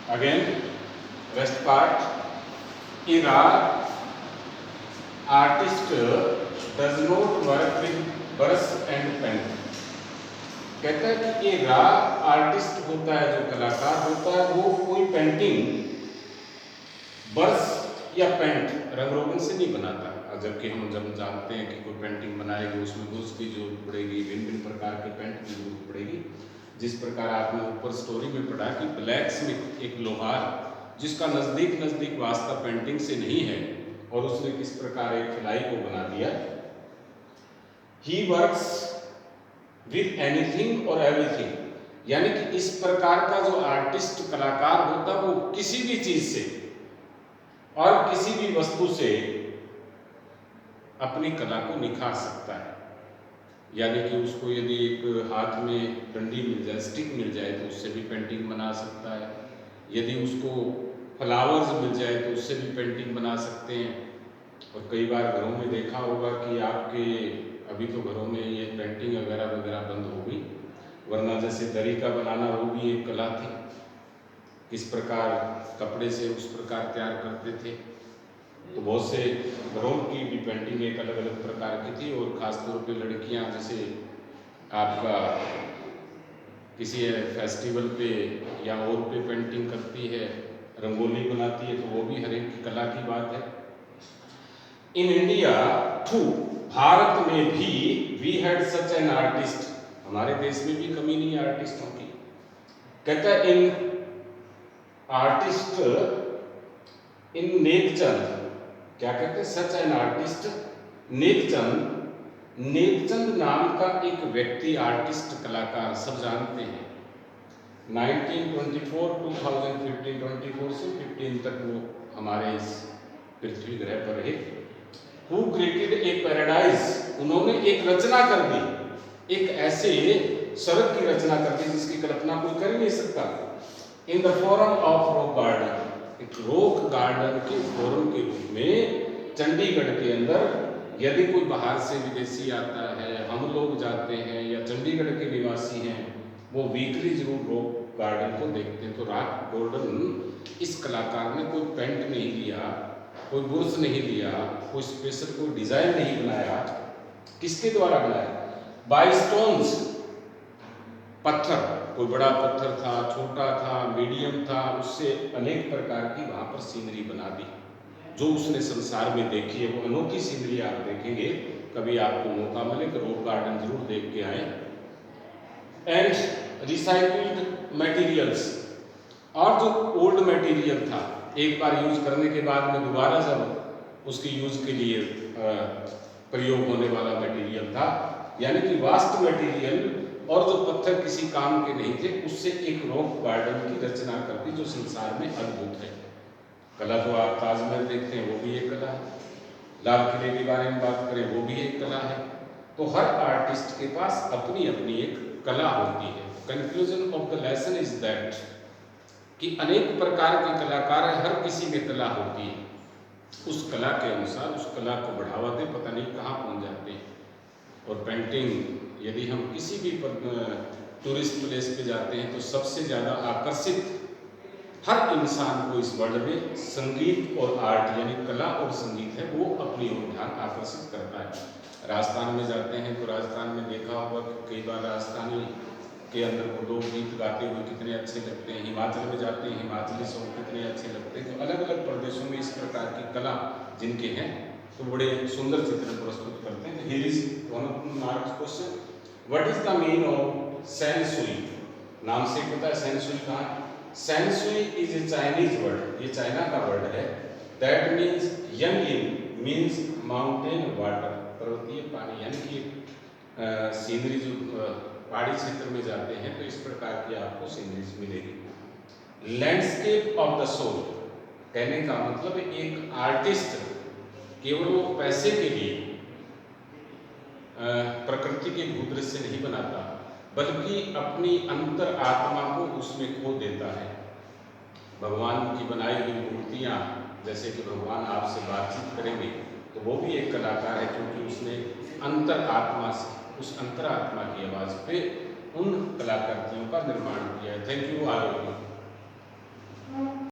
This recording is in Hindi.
Again, rest part. A raw artist does not work with brush and pen. कहता है कि ये रा आर्टिस्ट होता है, जो कलाकार होता है, वो कोई पेंटिंग ब्रश या पेंट रंग रोगन से नहीं बनाता। जबकि हम जब जानते हैं कि कोई पेंटिंग बनाएगी उसमें ब्रश की जरूरत पड़ेगी, भिन्न भिन्न प्रकार के पेंट की जरूरत पड़ेगी। जिस प्रकार आपने ऊपर स्टोरी में पढ़ा कि ब्लैक स्मिथ एक लोहार जिसका नजदीक वास्ता पेंटिंग से नहीं है और उसने किस प्रकार एक खिलाई को बना दिया। ही वर्क्स विथ एनीथिंग और एवरीथिंग, यानी कि इस प्रकार का जो आर्टिस्ट कलाकार होता है वो किसी भी चीज से और किसी भी वस्तु से अपनी कला को निखार सकता है। यानी कि उसको यदि एक हाथ में डंडी मिल जाए, स्टिक मिल जाए, तो उससे भी पेंटिंग बना सकता है। यदि उसको फ्लावर्स मिल जाए तो उससे भी पेंटिंग बना सकते हैं। और कई बार घरों में देखा होगा कि आपके अभी तो घरों में ये पेंटिंग वगैरह बंद हो गई, वरना जैसे दरी का बनाना वो भी एक कला थी। किस प्रकार कपड़े से उस प्रकार तैयार करते थे। तो बहुत से घरों की भी पेंटिंग एक अलग अलग प्रकार की थी। और ख़ासतौर पे लड़कियां जैसे आपका किसी फेस्टिवल पे या और पे पेंटिंग करती है, रंगोली बनाती है, तो वो भी हर एक की कला की बात है। इन इंडिया टू, भारत में भी we had such an artist, हमारे देश में भी कमी नहीं है आर्टिस्टों की। कहता है इन आर्टिस्ट इन नेकचंद, क्या कहते हैं, सच एन आर्टिस्ट नेकचंद। नेकचंद नाम का एक व्यक्ति आर्टिस्ट कलाकार सब जानते हैं। 1924 2015 24 से 15 तक वो हमारे इस पृथ्वी ग्रह पर रहे। हु क्रिएटेड ए पैराडाइज, उन्होंने एक रचना कर दी, एक ऐसे स्वर्ग की रचना कर दी जिसकी कल्पना कोई कर ही नहीं सकता। In the form of rock garden, एक रॉक गार्डन के फॉर्म के रूप में चंडीगढ़ के अंदर यदि कोई बाहर से विदेशी आता है, हम लोग जाते हैं या चंडीगढ़ के निवासी हैं, वो वीकली जरूर रॉक गार्डन को देखते हैं। तो रॉक गार्डन इस कलाकार ने कोई पेंट नहीं लिया, कोई बुर्श नहीं लिया, कोई स्पेशल कोई डिजाइन नहीं बनाया। किसके द्वारा बनाया? बाय स्टोन्स, पत्थर, कोई बड़ा पत्थर था, छोटा था, मीडियम था, उससे अनेक प्रकार की वहां पर सीनरी बना दी जो उसने संसार में देखी है। वो अनोखी सीनरी आप देखेंगे, कभी आपको मौका मिले तो रॉक गार्डन जरूर देख के आए। एंड रिसाइक्ल्ड मटेरियल्स, और जो ओल्ड मटेरियल था एक बार यूज करने के बाद में दोबारा जब उसके यूज के लिए प्रयोग होने वाला मटेरियल था, यानी कि वास्ट मटेरियल और जो पत्थर किसी काम के नहीं थे, उससे एक रॉक गार्डन की रचना कर दी जो संसार में अद्भुत है। कला तो आप ताजमहल देखते हैं, वो भी एक कला है। लाल किले के बारे में बात करें, वो भी एक कला है। तो हर आर्टिस्ट के पास अपनी अपनी एक कला होती है। Conclusion of the lesson is that कि अनेक प्रकार के कलाकार हैं, हर किसी में कला होती है। उस कला के अनुसार उस कला को बढ़ावा दे, पता नहीं कहाँ पहुँच जाते हैं। और पेंटिंग, यदि हम किसी भी टूरिस्ट प्लेस पे जाते हैं तो सबसे ज़्यादा आकर्षित हर इंसान को इस वर्ल्ड में संगीत और आर्ट यानी कला और संगीत है, वो अपनी ओर ध्यान आकर्षित करता है। राजस्थान में जाते हैं तो राजस्थान में देखा होगा कि कई बार राजस्थानी के अंदर वो लोग गीत गाते हुए कितने अच्छे लगते हैं। हिमाचल में जाते हैं, हिमाचली सॉन्ग कितने अच्छे लगते हैं। तो अलग अलग प्रदेशों में इस प्रकार की कला जिनके हैं तो बड़े सुंदर चित्र प्रस्तुत करते हैं। Here is one of marks question, what is the mean of Sansui? नाम से पता है सेंसुई कहाँ है? Sansui is a Chinese word, ये चाइना का वर्ड है। That means young means mountain water, पर्वतीय पानी। यानी कि सीनरी जो पहाड़ी क्षेत्र में जाते हैं तो इस प्रकार की आपको सीनरीज मिलेगी। लैंडस्केप ऑफ द सोल, कहने का मतलब एक आर्टिस्ट केवल वो पैसे के लिए प्रकृति के भूदृश्य नहीं बनाता, बल्कि अपनी अंतर आत्मा को उसमें खो देता है। भगवान की बनाई हुई मूर्तियाँ, जैसे कि भगवान आपसे बातचीत करेंगे तो वो भी एक कलाकार है, क्योंकि उसने अंतर आत्मा से, उस अंतर आत्मा की आवाज़ पे उन कलाकृतियों का निर्माण किया है। Thank you all of you.